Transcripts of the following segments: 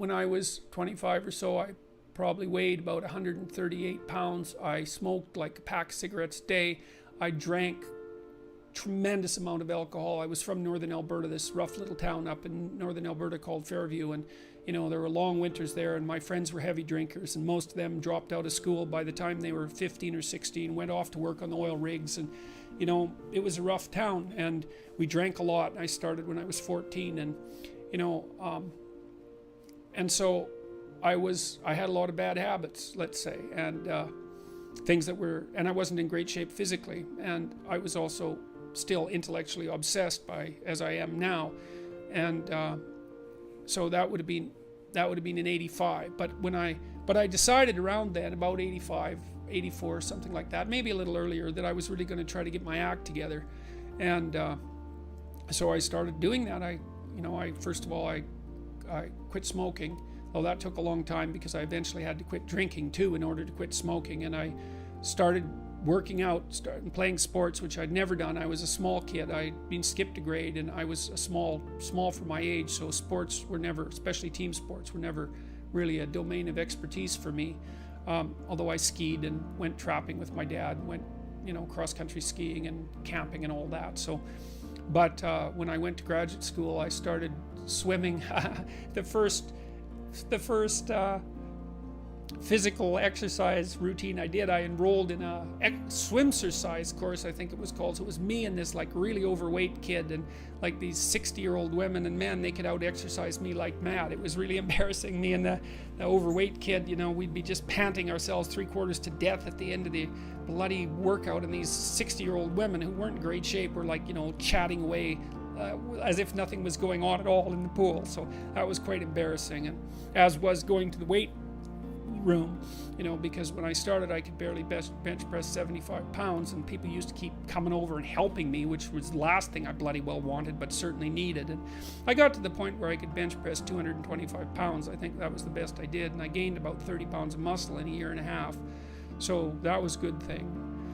when I was 25 or so, I probably weighed about 138 pounds. I smoked like a pack of cigarettes a day. I drank tremendous amount of alcohol. I was from northern Alberta, this rough little town up in northern Alberta called Fairview, and you know, there were long winters there, and my friends were heavy drinkers, and most of them dropped out of school by the time they were 15 or 16, went off to work on the oil rigs, and you know, it was a rough town, and we drank a lot. I started when I was 14, and you know, and so I had a lot of bad habits, let's say, and things that were, and I wasn't in great shape physically, and I was also still intellectually obsessed by, as I am now, and so that would have been in 85. But I decided around then, about 85, 84, something like that, maybe a little earlier, that I was really going to try to get my act together, and so I started doing that. First of all, I quit smoking. Well, that took a long time because I eventually had to quit drinking too in order to quit smoking, and I started working out, started playing sports, which I'd never done. I was a small kid. I'd been skipped a grade, and I was a small for my age, so sports were never, especially team sports, were never really a domain of expertise for me. Although I skied and went trapping with my dad, went, you know, cross-country skiing and camping and all that. So, but when I went to graduate school, I started swimming. The first physical exercise routine I did, I enrolled in a swimsercise course, I think it was called. So it was me and this like really overweight kid, and like these 60-year-old women, and man, they could out exercise me like mad. It was really embarrassing. Me and the overweight kid, you know, we'd be just panting ourselves 3/4 to death at the end of the bloody workout, and these 60-year-old women who weren't in great shape were like, you know, chatting away as if nothing was going on at all in the pool. So that was quite embarrassing, and as was going to the weight room, you know, because when I started I could barely bench press 75 pounds, and people used to keep coming over and helping me, which was the last thing I bloody well wanted, but certainly needed. And I got to the point where I could bench press 225 pounds. I think that was the best I did, and I gained about 30 pounds of muscle in a year and a half, so that was a good thing.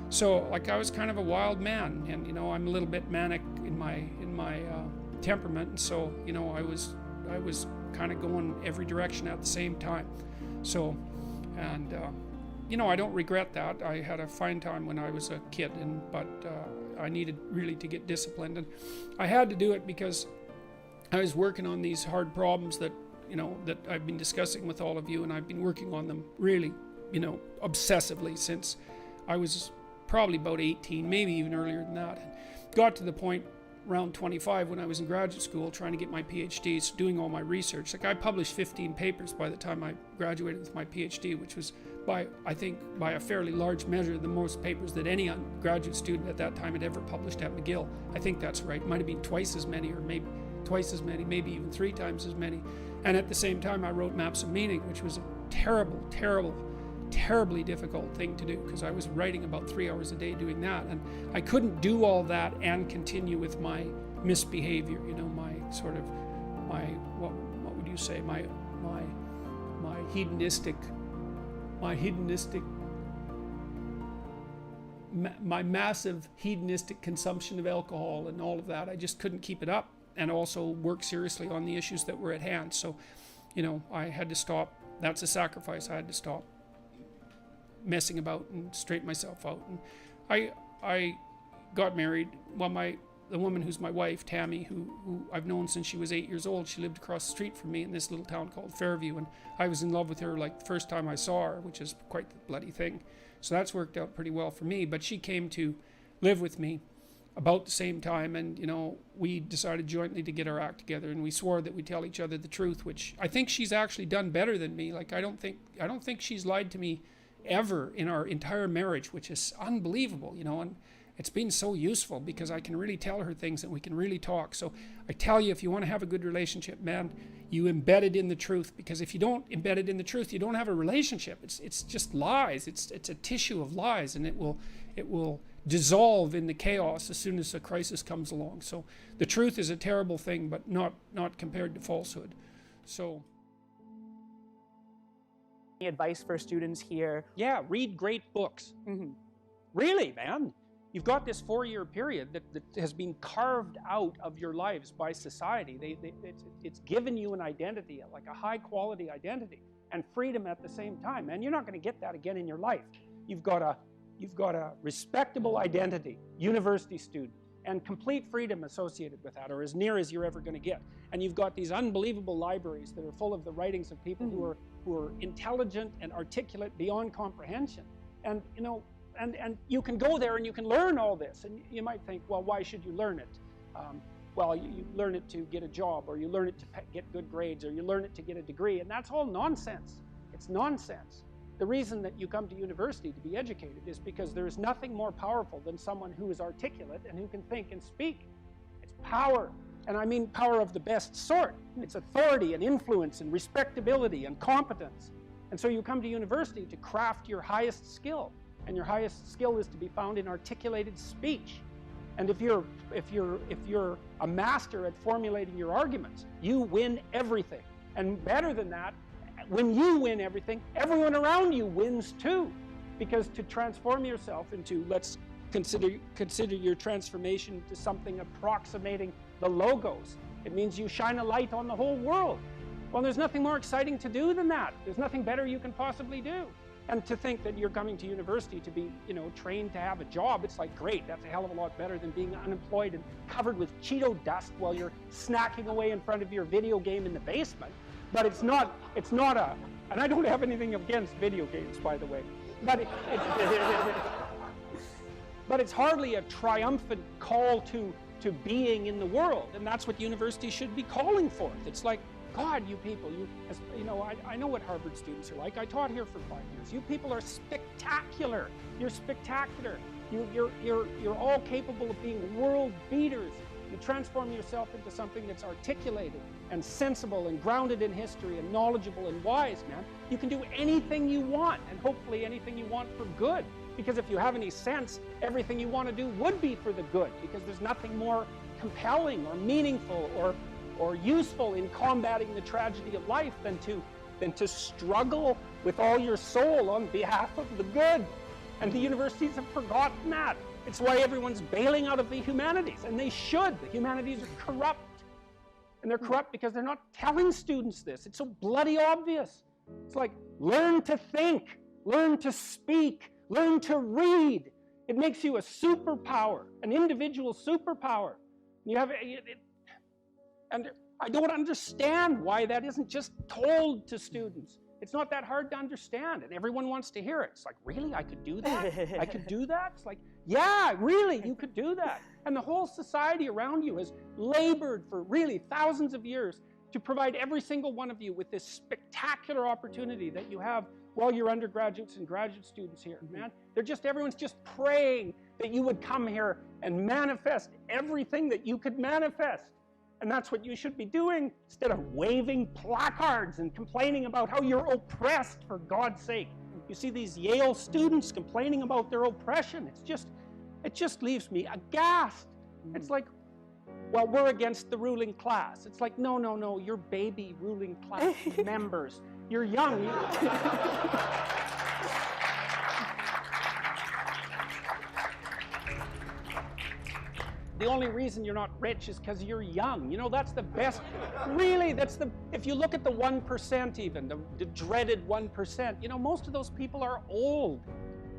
So like I was kind of a wild man, and you know, I'm a little bit manic in my temperament, and so you know, I was kind of going every direction at the same time. So, and you know, I don't regret that. I had a fine time when I was a kid, but I needed really to get disciplined, and I had to do it because I was working on these hard problems that, you know, that I've been discussing with all of you, and I've been working on them really, you know, obsessively since I was probably about 18, maybe even earlier than that. And got to the point around 25 when I was in graduate school trying to get my PhD, so doing all my research. Like I published 15 papers by the time I graduated with my PhD, which was I think by a fairly large measure the most papers that any graduate student at that time had ever published at McGill. I think that's right. It might have been twice as many, or maybe twice as many, maybe even 3 times as many. And at the same time I wrote Maps of Meaning, which was a terribly difficult thing to do, because I was writing about 3 hours a day doing that, and I couldn't do all that and continue with my misbehavior, you know, my sort of what would you say, my massive hedonistic consumption of alcohol and all of that. I just couldn't keep it up, and also work seriously on the issues that were at hand. So, you know, I had to stop. That's a sacrifice. I had to stop messing about and straighten myself out. And I got married. Well, the woman who's my wife, Tammy, who I've known since she was 8 years old, she lived across the street from me in this little town called Fairview, and I was in love with her like the first time I saw her, which is quite the bloody thing. So that's worked out pretty well for me. But she came to live with me about the same time, and you know, we decided jointly to get our act together, and we swore that we'd tell each other the truth, which I think she's actually done better than me. Like I don't think she's lied to me ever in our entire marriage, which is unbelievable, you know. And it's been so useful because I can really tell her things and we can really talk. So I tell you, if you want to have a good relationship, man, you embed it in the truth, because if you don't embed it in the truth, you don't have a relationship. It's just lies. It's a tissue of lies, and it will dissolve in the chaos as soon as a crisis comes along. So the truth is a terrible thing, but not compared to falsehood. So any advice for students here? Yeah, read great books. Really, man. You've got this 4-year period that has been carved out of your lives by society. It's given you an identity, like a high-quality identity, and freedom at the same time. And you're not going to get that again in your life. You've got a respectable identity, university student, and complete freedom associated with that, or as near as you're ever going to get. And you've got these unbelievable libraries that are full of the writings of people who are intelligent and articulate beyond comprehension. And you know, and you can go there and you can learn all this. And you might think, well, why should you learn it? Well, you learn it to get a job, or you learn it to get good grades, or you learn it to get a degree, and that's all nonsense. It's nonsense. The reason that you come to university to be educated is because there is nothing more powerful than someone who is articulate and who can think and speak. It's power, and I mean power of the best sort. It's authority and influence and respectability and competence. And so you come to university to craft your highest skill, and your highest skill is to be found in articulated speech. And if you're a master at formulating your arguments, you win everything. And better than that, when you win everything, everyone around you wins too. Because to transform yourself into, let's consider your transformation to something approximating the logos. It means you shine a light on the whole world. Well, there's nothing more exciting to do than that. There's nothing better you can possibly do. And to think that you're coming to university to be, you know, trained to have a job, it's like, great, that's a hell of a lot better than being unemployed and covered with Cheeto dust while you're snacking away in front of your video game in the basement. But it's not a, and I don't have anything against video games, by the way, but but it's hardly a triumphant call to being in the world, and that's what university should be calling forth. It's like, God, you people, you know, I know what Harvard students are like. I taught here for 5 years. You people are spectacular. You're spectacular. You're all capable of being world beaters. You transform yourself into something that's articulated and sensible and grounded in history and knowledgeable and wise, man. You can do anything you want, and hopefully anything you want for good. Because if you have any sense, everything you want to do would be for the good, because there's nothing more compelling or meaningful or useful in combating the tragedy of life than to struggle with all your soul on behalf of the good. And the universities have forgotten that. It's why everyone's bailing out of the humanities, and they should. The humanities are corrupt. And they're corrupt because they're not telling students this. It's so bloody obvious. It's like, learn to think, learn to speak, learn to read. It makes you a superpower, an individual superpower. You have and I don't understand why that isn't just told to students. It's not that hard to understand, and everyone wants to hear it. It's like, really, I could do that? I could do that? It's like, yeah, really, you could do that. And the whole society around you has labored for really thousands of years to provide every single one of you with this spectacular opportunity that you have while you're undergraduates and graduate students here, man. Everyone's just praying that you would come here and manifest everything that you could manifest. And that's what you should be doing, instead of waving placards and complaining about how you're oppressed, for God's sake. You see these Yale students complaining about their oppression. It just leaves me aghast. It's like, well, we're against the ruling class. It's like, no, you're baby ruling class members. You're young. The only reason you're not rich is because you're young. You know, that's the best. Really, if you look at the 1% even, the dreaded 1%, you know, most of those people are old.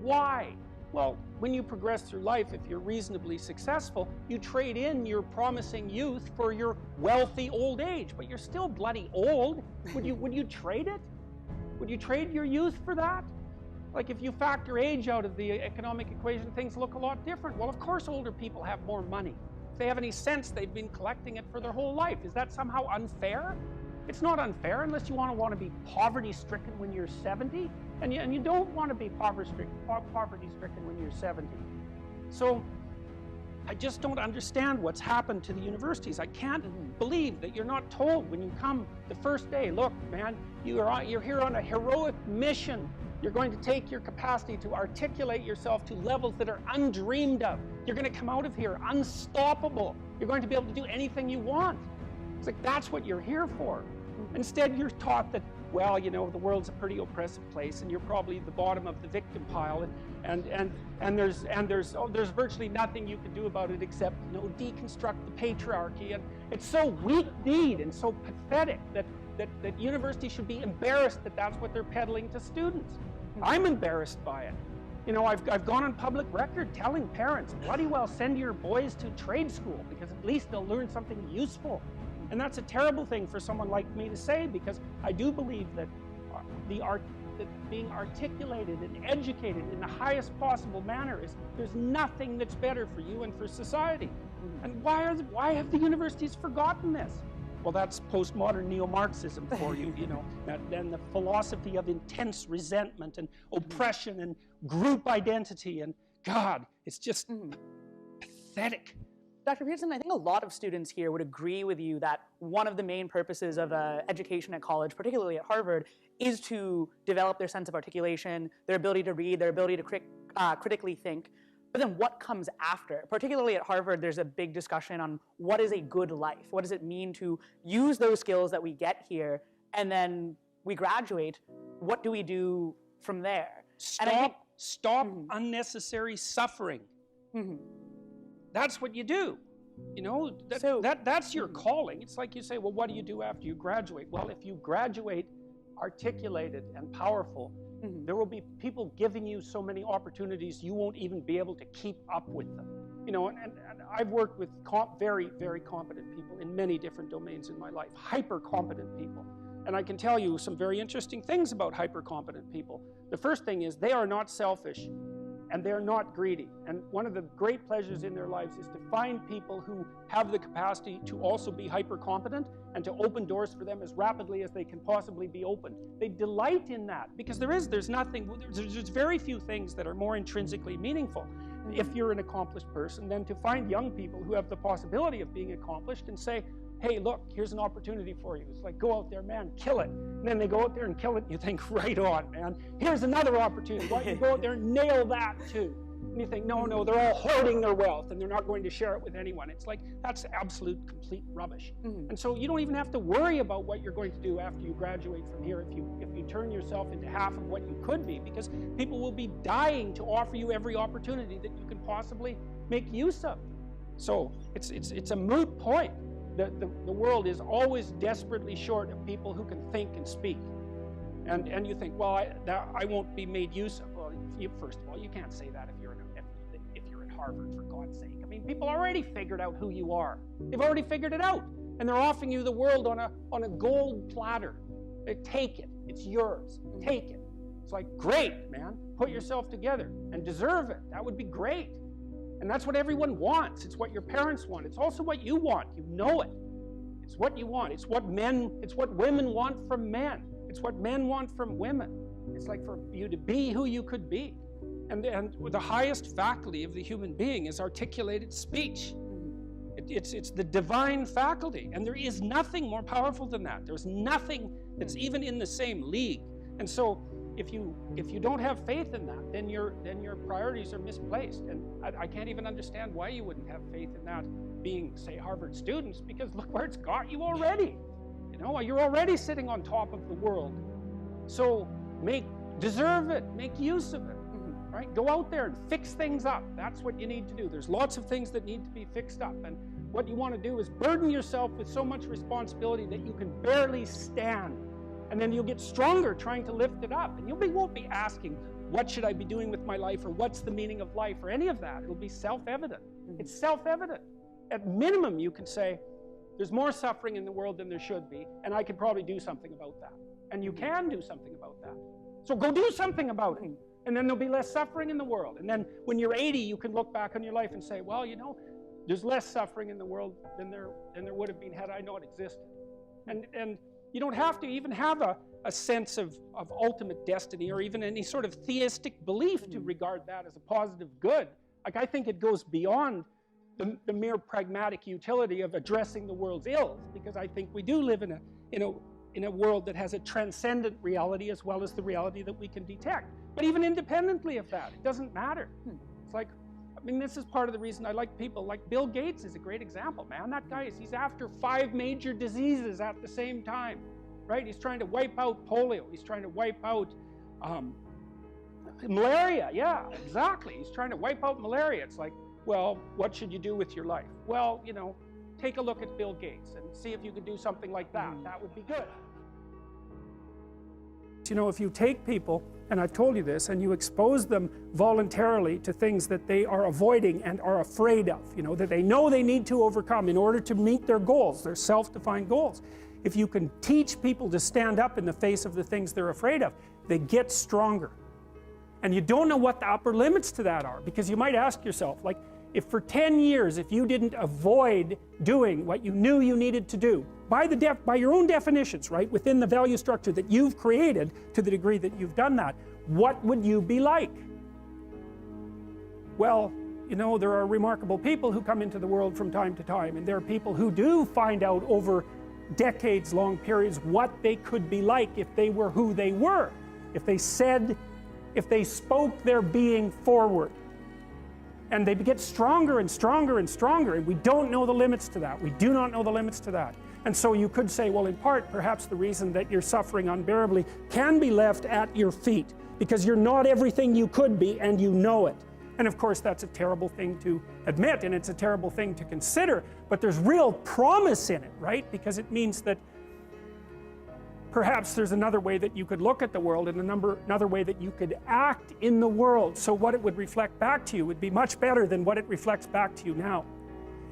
Why? Well, when you progress through life, if you're reasonably successful, you trade in your promising youth for your wealthy old age, but you're still bloody old. Would you trade it? Would you trade your youth for that? Like, if you factor age out of the economic equation, things look a lot different. Well, of course older people have more money. If they have any sense, they've been collecting it for their whole life. Is that somehow unfair? It's not unfair unless you want to be poverty-stricken when you're 70, and you don't want to be poverty-stricken when you're 70. So I just don't understand what's happened to the universities. I can't believe that you're not told when you come the first day, look, man, you're here on a heroic mission. You're going to take your capacity to articulate yourself to levels that are undreamed of. You're going to come out of here unstoppable. You're going to be able to do anything you want. It's like, that's what you're here for. Instead, you're taught that, well, you know, the world's a pretty oppressive place, and you're probably the bottom of the victim pile, and there's virtually nothing you can do about it except, you know, deconstruct the patriarchy. And it's so weak-kneed and so pathetic that universities should be embarrassed that that's what they're peddling to students. I'm embarrassed by it. You know, I've gone on public record telling parents, bloody well send your boys to trade school, because at least they'll learn something useful. And that's a terrible thing for someone like me to say, because I do believe that that being articulated and educated in the highest possible manner there's nothing that's better for you and for society. And why have the universities forgotten this? Well, that's postmodern neo-Marxism for you, you know, and the philosophy of intense resentment and oppression and group identity, and God, it's just pathetic. Dr. Peterson, I think a lot of students here would agree with you that one of the main purposes of education at college, particularly at Harvard, is to develop their sense of articulation, their ability to read, their ability to critically think. But then what comes after? Particularly at Harvard, there's a big discussion on what is a good life? What does it mean to use those skills that we get here, and then we graduate? What do we do from there? Stop unnecessary suffering. That's what you do. You know, that's your calling. It's like you say, well, what do you do after you graduate? Well, if you graduate articulated and powerful, there will be people giving you so many opportunities you won't even be able to keep up with them. You know, and I've worked with very, very competent people in many different domains in my life, hyper-competent people. And I can tell you some very interesting things about hyper-competent people. The first thing is they are not selfish, and they're not greedy. And one of the great pleasures in their lives is to find people who have the capacity to also be hyper-competent and to open doors for them as rapidly as they can possibly be opened. They delight in that, because there's very few things that are more intrinsically meaningful if you're an accomplished person than to find young people who have the possibility of being accomplished and say, hey, look, here's an opportunity for you. It's like, go out there, man, kill it. And then they go out there and kill it, and you think, right on, man. Here's another opportunity. Why don't you go out there and nail that too? And you think, no, they're all hoarding their wealth, and they're not going to share it with anyone. It's like, that's absolute, complete rubbish. And so you don't even have to worry about what you're going to do after you graduate from here if you turn yourself into half of what you could be, because people will be dying to offer you every opportunity that you can possibly make use of. So it's a moot point. The world is always desperately short of people who can think and speak. And you think, well, I won't be made use of. Well, first of all, you can't say that if you're at Harvard, for God's sake. I mean, people already figured out who you are. They've already figured it out. And they're offering you the world on a gold platter. Take it. It's yours. Take it. It's like, great, man. Put yourself together and deserve it. That would be great. And that's what everyone wants. It's what your parents want. It's also what you want. You know it. It's what you want. It's what women want from men. It's what men want from women. It's like for you to be who you could be. And the highest faculty of the human being is articulated speech. It's the divine faculty. And there is nothing more powerful than that. There's nothing that's even in the same league. And so if you don't have faith in that, then your priorities are misplaced. And I can't even understand why you wouldn't have faith in that being, say, Harvard students, because look where it's got you already. You know, you're already sitting on top of the world. So deserve it, make use of it. Right? Go out there and fix things up. That's what you need to do. There's lots of things that need to be fixed up. And what you want to do is burden yourself with so much responsibility that you can barely stand. And then you'll get stronger trying to lift it up. And you won't be asking, what should I be doing with my life, or what's the meaning of life, or any of that. It'll be self-evident. It's self-evident. At minimum, you can say, there's more suffering in the world than there should be, and I could probably do something about that. And you can do something about that. So go do something about it. And then there'll be less suffering in the world. And then when you're 80, you can look back on your life and say, well, you know, there's less suffering in the world than there would have been had I not existed. And you don't have to even have a sense of ultimate destiny or even any sort of theistic belief to regard that as a positive good. Like, I think it goes beyond the mere pragmatic utility of addressing the world's ills, because I think we do live in a world that has a transcendent reality as well as the reality that we can detect. But even independently of that, it doesn't matter. It's like, I mean, this is part of the reason I like people like Bill Gates is a great example, man. That guy he's after 5 major diseases at the same time. right? He's trying to wipe out polio. He's trying to wipe out malaria. Yeah, exactly. He's trying to wipe out malaria. It's like, well, what should you do with your life? Well, you know, take a look at Bill Gates and see if you could do something like that. That would be good. You know, if you take people, and I've told you this, and you expose them voluntarily to things that they are avoiding and are afraid of, you know, that they know they need to overcome in order to meet their goals, their self-defined goals. If you can teach people to stand up in the face of the things they're afraid of, they get stronger. And you don't know what the upper limits to that are, because you might ask yourself, like, if for 10 years, if you didn't avoid doing what you knew you needed to do, by your own definitions, right, within the value structure that you've created to the degree that you've done that, what would you be like? Well, you know, there are remarkable people who come into the world from time to time, and there are people who do find out over decades-long periods what they could be like if they were who they were, if they spoke their being forward. And they get stronger and stronger and stronger, and we don't know the limits to that. We do not know the limits to that. And so you could say, well, in part, perhaps the reason that you're suffering unbearably can be left at your feet, because you're not everything you could be, and you know it. And of course, that's a terrible thing to admit, and it's a terrible thing to consider, but there's real promise in it, right? Because it means that perhaps there's another way that you could look at the world, and another way that you could act in the world, so what it would reflect back to you would be much better than what it reflects back to you now.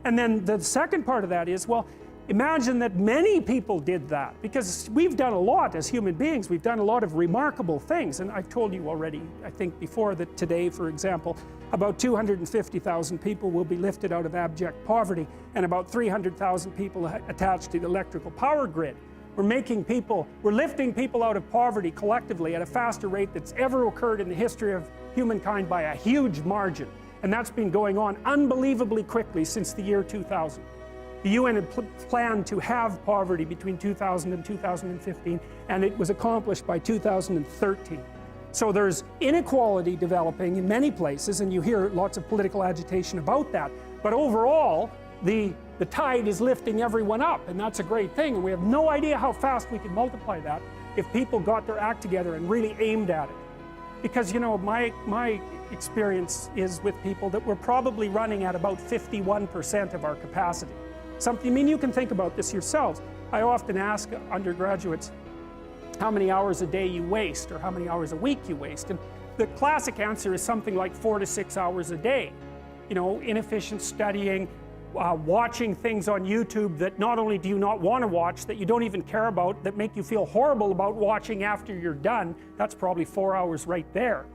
And then the second part of that is, well, imagine that many people did that, because we've done a lot as human beings. We've done a lot of remarkable things, and I've told you already, I think before, that today, for example, about 250,000 people will be lifted out of abject poverty, and about 300,000 people attached to the electrical power grid. We're lifting people out of poverty collectively at a faster rate that's ever occurred in the history of humankind by a huge margin. And that's been going on unbelievably quickly since the year 2000. The UN had planned to have poverty between 2000 and 2015, and it was accomplished by 2013. So there's inequality developing in many places, and you hear lots of political agitation about that. But overall, the tide is lifting everyone up, and that's a great thing. And we have no idea how fast we could multiply that if people got their act together and really aimed at it. Because, you know, my experience is with people that we're probably running at about 51% of our capacity. I mean, you can think about this yourselves. I often ask undergraduates how many hours a day you waste, or how many hours a week you waste. And the classic answer is something like 4 to 6 hours a day. You know, inefficient studying, watching things on YouTube that not only do you not want to watch, that you don't even care about, that make you feel horrible about watching after you're done. That's probably 4 hours right there.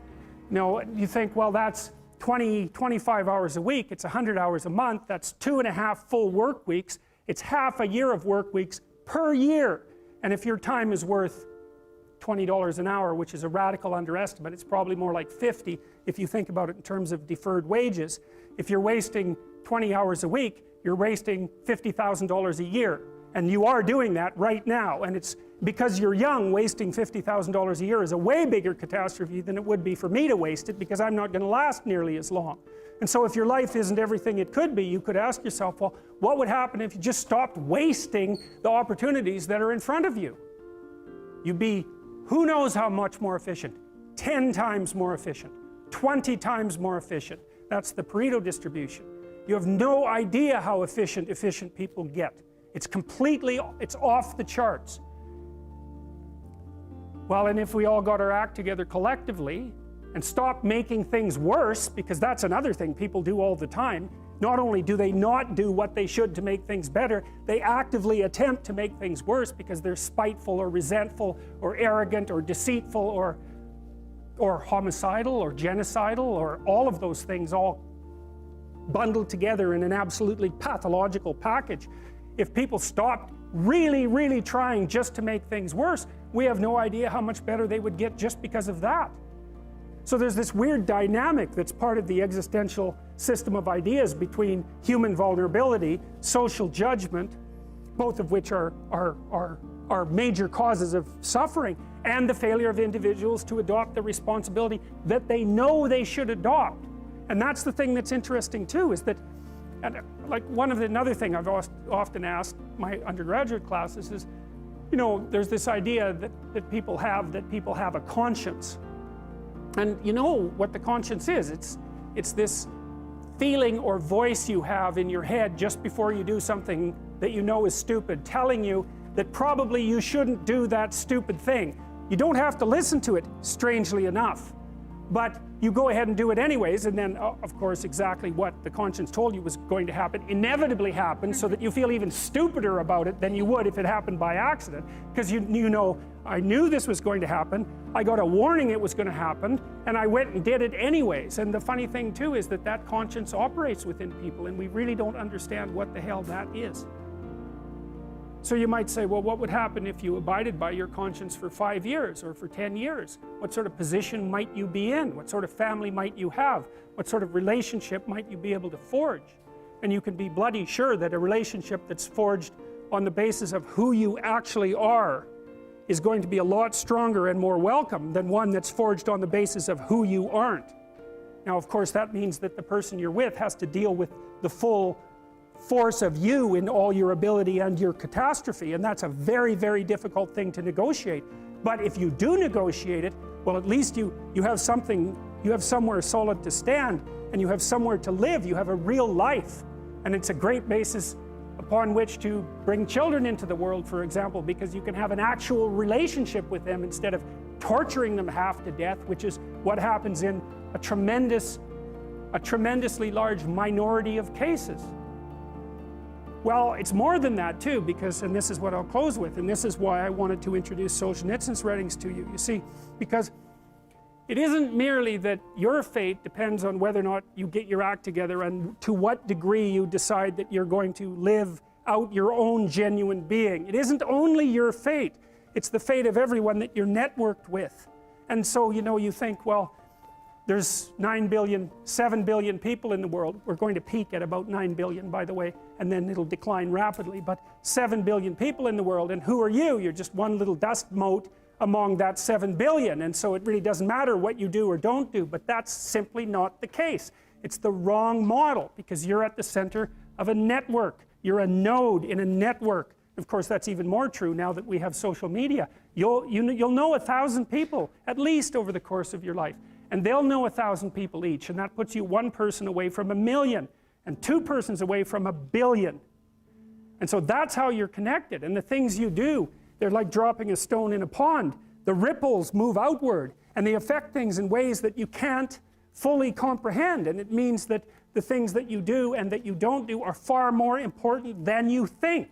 You know, you think, well, that's 25 hours a week, it's 100 hours a month, that's 2.5 full work weeks, it's half a year of work weeks per year. And if your time is worth $20 an hour, which is a radical underestimate, it's probably more like 50 if you think about it in terms of deferred wages. If you're wasting 20 hours a week, you're wasting $50,000 a year. And you are doing that right now. And it's because you're young, wasting $50,000 a year is a way bigger catastrophe than it would be for me to waste it, because I'm not going to last nearly as long. And so if your life isn't everything it could be, you could ask yourself, well, what would happen if you just stopped wasting the opportunities that are in front of you? You'd be, who knows how much more efficient? 10 times more efficient, 20 times more efficient. That's the Pareto distribution. You have no idea how efficient people get. It's off the charts. Well, and if we all got our act together collectively and stopped making things worse, because that's another thing people do all the time, not only do they not do what they should to make things better, they actively attempt to make things worse because they're spiteful or resentful or arrogant or deceitful or homicidal or genocidal, or all of those things all bundled together in an absolutely pathological package. If people stopped really, really trying just to make things worse, we have no idea how much better they would get just because of that. So there's this weird dynamic that's part of the existential system of ideas between human vulnerability, social judgment, both of which are major causes of suffering, and the failure of individuals to adopt the responsibility that they know they should adopt. And that's the thing that's interesting too, is that, and like another thing I've often asked my undergraduate classes is, you know, there's this idea that people have a conscience. And you know what the conscience is. It's this feeling or voice you have in your head just before you do something that you know is stupid, telling you that probably you shouldn't do that stupid thing. You don't have to listen to it, strangely enough. But you go ahead and do it anyways, and then, of course, exactly what the conscience told you was going to happen inevitably happens, so that you feel even stupider about it than you would if it happened by accident. Because you know, I knew this was going to happen, I got a warning it was going to happen, and I went and did it anyways. And the funny thing too is that conscience operates within people, and we really don't understand what the hell that is. So you might say, well, what would happen if you abided by your conscience for 5 years or for 10 years? What sort of position might you be in? What sort of family might you have? What sort of relationship might you be able to forge? And you can be bloody sure that a relationship that's forged on the basis of who you actually are is going to be a lot stronger and more welcome than one that's forged on the basis of who you aren't. Now, of course, that means that the person you're with has to deal with the full force of you in all your ability and your catastrophe, and that's a very, very difficult thing to negotiate. But if you do negotiate it, well, at least you have something, you have somewhere solid to stand, and you have somewhere to live, you have a real life. And it's a great basis upon which to bring children into the world, for example, because you can have an actual relationship with them instead of torturing them half to death, which is what happens in a tremendously large minority of cases. Well, it's more than that too, because, and this is what I'll close with, and this is why I wanted to introduce Solzhenitsyn's writings to you. You see, because it isn't merely that your fate depends on whether or not you get your act together and to what degree you decide that you're going to live out your own genuine being. It isn't only your fate, it's the fate of everyone that you're networked with. And so, you know, you think, well, there's 9 billion, 7 billion people in the world. We're going to peak at about 9 billion, by the way, and then it'll decline rapidly. But 7 billion people in the world, and who are you? You're just one little dust mote among that 7 billion. And so it really doesn't matter what you do or don't do, but that's simply not the case. It's the wrong model, because you're at the center of a network. You're a node in a network. Of course, that's even more true now that we have social media. You'll know 1,000 people, at least, over the course of your life. And they'll know 1,000 people each, and that puts you one person away from 1,000,000, and 2 persons away from 1,000,000,000. And so that's how you're connected. And the things you do, they're like dropping a stone in a pond. The ripples move outward, and they affect things in ways that you can't fully comprehend. And it means that the things that you do and that you don't do are far more important than you think.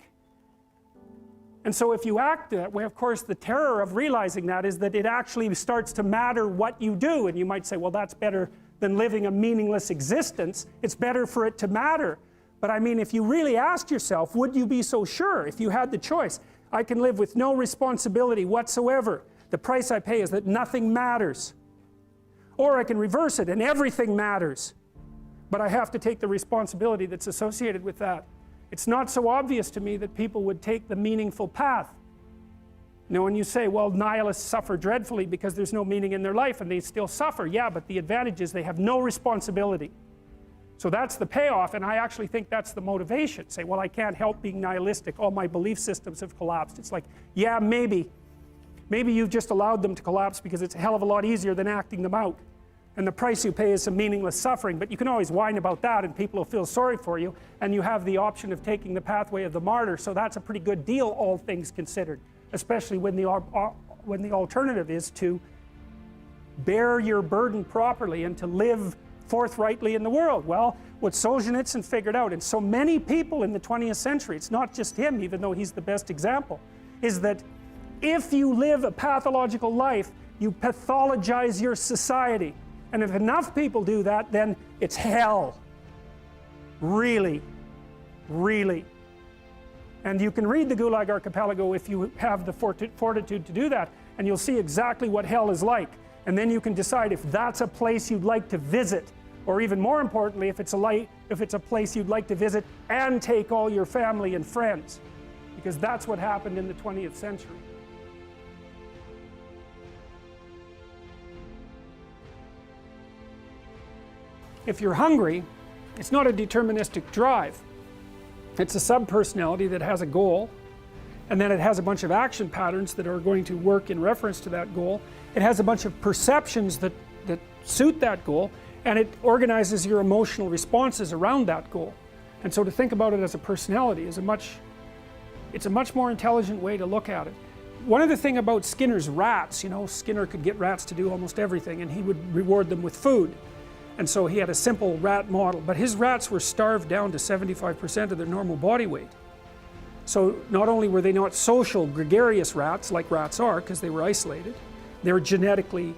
And so if you act that way, of course, the terror of realizing that is that it actually starts to matter what you do. And you might say, well, that's better than living a meaningless existence. It's better for it to matter. But I mean, if you really asked yourself, would you be so sure if you had the choice? I can live with no responsibility whatsoever. The price I pay is that nothing matters. Or I can reverse it and everything matters. But I have to take the responsibility that's associated with that. It's not so obvious to me that people would take the meaningful path. You know, when you say, well, nihilists suffer dreadfully because there's no meaning in their life, and they still suffer. Yeah, but the advantage is they have no responsibility. So that's the payoff, and I actually think that's the motivation. Say, well, I can't help being nihilistic. All my belief systems have collapsed. It's like, yeah, maybe. Maybe you've just allowed them to collapse because it's a hell of a lot easier than acting them out. And the price you pay is some meaningless suffering, but you can always whine about that and people will feel sorry for you, and you have the option of taking the pathway of the martyr, so that's a pretty good deal, all things considered, especially when the alternative is to bear your burden properly and to live forthrightly in the world. Well, what Solzhenitsyn figured out, and so many people in the 20th century, it's not just him, even though he's the best example, is that if you live a pathological life, you pathologize your society. And if enough people do that, then it's hell. Really, really. And you can read the Gulag Archipelago if you have the fortitude to do that, and you'll see exactly what hell is like. And then you can decide if that's a place you'd like to visit, or even more importantly, if it's a place you'd like to visit and take all your family and friends, because that's what happened in the 20th century. If you're hungry, it's not a deterministic drive. It's a subpersonality that has a goal, and then it has a bunch of action patterns that are going to work in reference to that goal. It has a bunch of perceptions that suit that goal, and it organizes your emotional responses around that goal. And so to think about it as a personality is it's a much more intelligent way to look at it. One other thing about Skinner's rats, you know, Skinner could get rats to do almost everything, and he would reward them with food. And so he had a simple rat model, but his rats were starved down to 75% of their normal body weight. So not only were they not social, gregarious rats like rats are, because they were isolated, they were genetically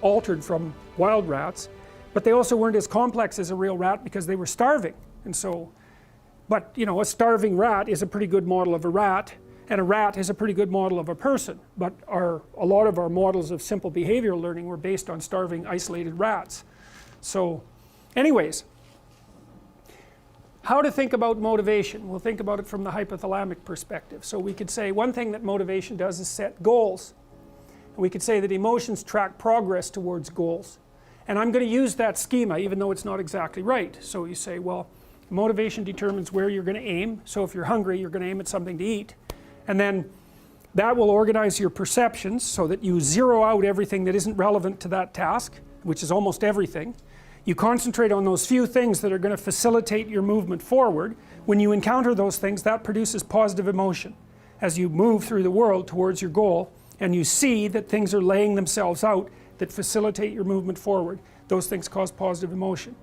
altered from wild rats, but they also weren't as complex as a real rat because they were starving. And so, but you know, a starving rat is a pretty good model of a rat, and a rat is a pretty good model of a person. But a lot of our models of simple behavioral learning were based on starving, isolated rats. So, anyways, how to think about motivation? We'll think about it from the hypothalamic perspective. So we could say one thing that motivation does is set goals. And we could say that emotions track progress towards goals. And I'm going to use that schema even though it's not exactly right. So you say, well, motivation determines where you're going to aim. So if you're hungry, you're going to aim at something to eat. And then that will organize your perceptions so that you zero out everything that isn't relevant to that task, which is almost everything. You concentrate on those few things that are going to facilitate your movement forward. When you encounter those things, that produces positive emotion as you move through the world towards your goal, and you see that things are laying themselves out that facilitate your movement forward. Those things cause positive emotion.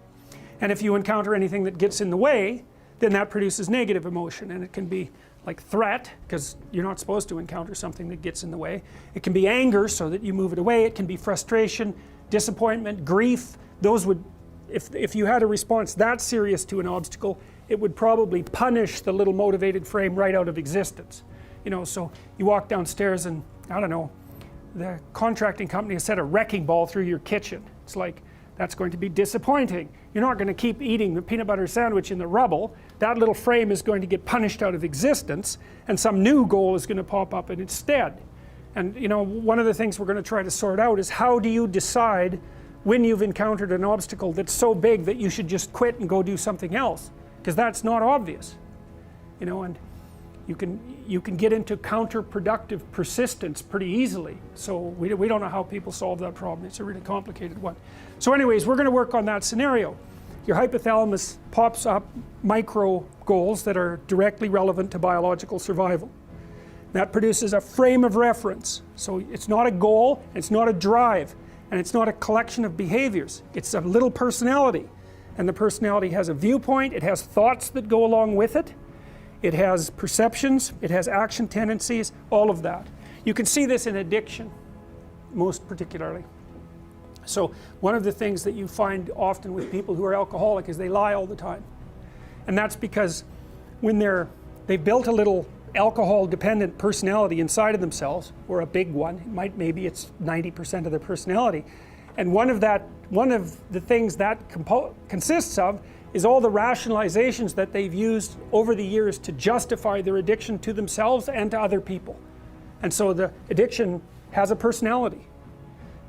And if you encounter anything that gets in the way, then that produces negative emotion, and it can be like threat, because you're not supposed to encounter something that gets in the way. It can be anger, so that you move it away. It can be frustration, disappointment, grief. Those would, if you had a response that serious to an obstacle, it would probably punish the little motivated frame right out of existence. You know, so you walk downstairs and, I don't know, the contracting company has set a wrecking ball through your kitchen. It's like, that's going to be disappointing. You're not going to keep eating the peanut butter sandwich in the rubble. That little frame is going to get punished out of existence, and some new goal is going to pop up in its stead. And you know, one of the things we're going to try to sort out is how do you decide when you've encountered an obstacle that's so big that you should just quit and go do something else, because that's not obvious. You know, and you can get into counterproductive persistence pretty easily. So we don't know how people solve that problem. It's a really complicated one. So anyways, we're going to work on that scenario. Your hypothalamus pops up micro goals that are directly relevant to biological survival. That produces a frame of reference. So it's not a goal, it's not a drive, and it's not a collection of behaviors. It's a little personality. And the personality has a viewpoint, it has thoughts that go along with it. It has perceptions, it has action tendencies, all of that. You can see this in addiction, most particularly. So one of the things that you find often with people who are alcoholic is they lie all the time. And that's because when they've built a little alcohol-dependent personality inside of themselves, or a big one, maybe it's 90% of their personality. And one of the things that consists of is all the rationalizations that they've used over the years to justify their addiction to themselves and to other people. And so the addiction has a personality.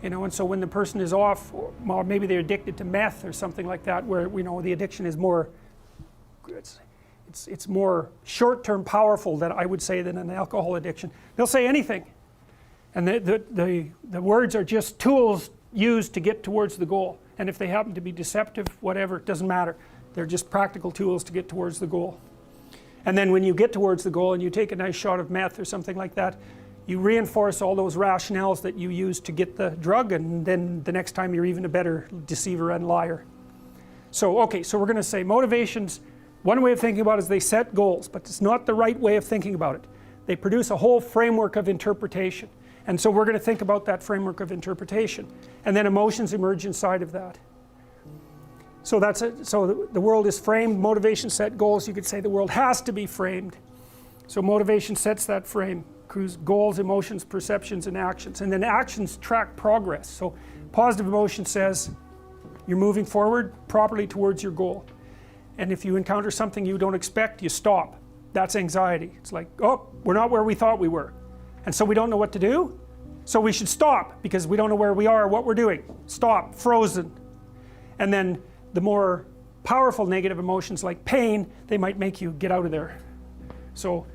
You know, and so when the person is off, or maybe they're addicted to meth or something like that, where you know the addiction is more, it's more short-term powerful than I would say than an alcohol addiction. They'll say anything, and the words are just tools used to get towards the goal. And if they happen to be deceptive, whatever, it doesn't matter. They're just practical tools to get towards the goal. And then when you get towards the goal and you take a nice shot of meth or something like that, you reinforce all those rationales that you used to get the drug, and then the next time you're even a better deceiver and liar. So okay, so we're going to say motivations, one way of thinking about it is they set goals, but it's not the right way of thinking about it. They produce a whole framework of interpretation. And so we're going to think about that framework of interpretation. And then emotions emerge inside of that. So that's it. So the world is framed, motivation set goals. You could say the world has to be framed. So motivation sets that frame. Goals, emotions, perceptions, and actions. And then actions track progress. So positive emotion says you're moving forward properly towards your goal. And if you encounter something you don't expect, you stop. That's anxiety. It's like, oh, we're not where we thought we were. And so we don't know what to do. So we should stop because we don't know where we are or what we're doing. Stop, frozen. And then the more powerful negative emotions like pain, they might make you get out of there. So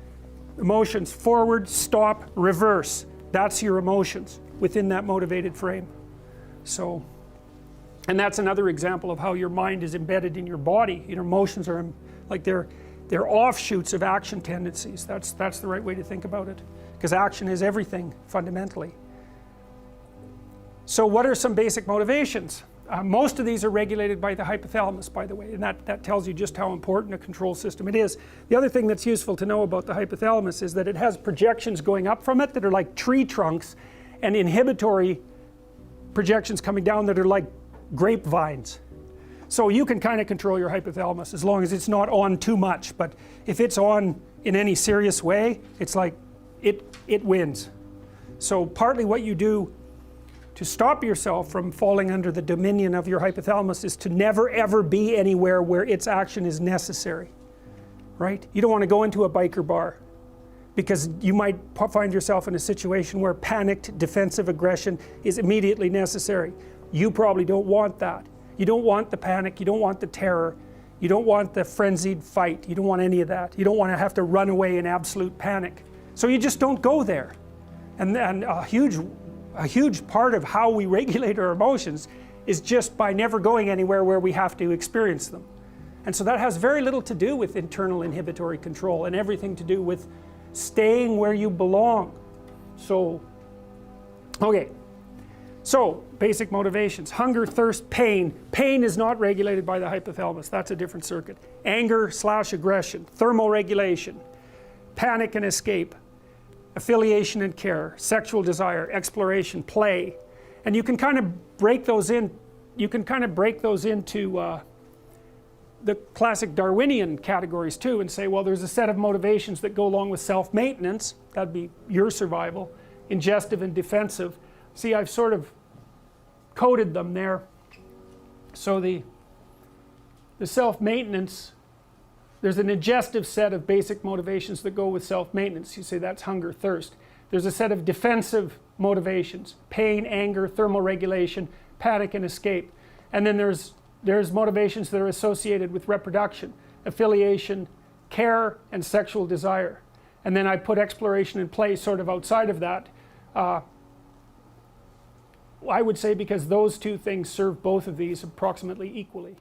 Emotions, forward, stop, reverse. That's your emotions within that motivated frame. So, and that's another example of how your mind is embedded in your body. Your emotions are like they're offshoots of action tendencies. That's the right way to think about it, because action is everything fundamentally. So what are some basic motivations? Most of these are regulated by the hypothalamus, by the way, and that tells you just how important a control system it is. The other thing that's useful to know about the hypothalamus is that it has projections going up from it that are like tree trunks, and inhibitory projections coming down that are like grapevines. So you can kind of control your hypothalamus as long as it's not on too much, but if it's on in any serious way, it's like it wins. So partly what you do to stop yourself from falling under the dominion of your hypothalamus is to never ever be anywhere where its action is necessary, right? You don't want to go into a biker bar because you might find yourself in a situation where panicked defensive aggression is immediately necessary. You probably don't want that. You don't want the panic, you don't want the terror, you don't want the frenzied fight, you don't want any of that. You don't want to have to run away in absolute panic. So you just don't go there. And a huge part of how we regulate our emotions is just by never going anywhere where we have to experience them. And so that has very little to do with internal inhibitory control and everything to do with staying where you belong. So, okay. So, basic motivations. Hunger, thirst, pain. Pain is not regulated by the hypothalamus. That's a different circuit. Anger/aggression. Thermoregulation. Panic and escape. Affiliation and care. Sexual desire. Exploration. Play. And you can kind of break those in. You can kind of break those into the classic Darwinian categories too, and say, well, there's a set of motivations that go along with self-maintenance. That'd be your survival. Ingestive and defensive. See, I've sort of coded them there. So the self-maintenance, there's an ingestive set of basic motivations that go with self-maintenance. You say that's hunger, thirst. There's a set of defensive motivations, pain, anger, thermoregulation, panic and escape. And then there's motivations that are associated with reproduction, affiliation, care, and sexual desire. And then I put exploration and play sort of outside of that. I would say because those two things serve both of these approximately equally.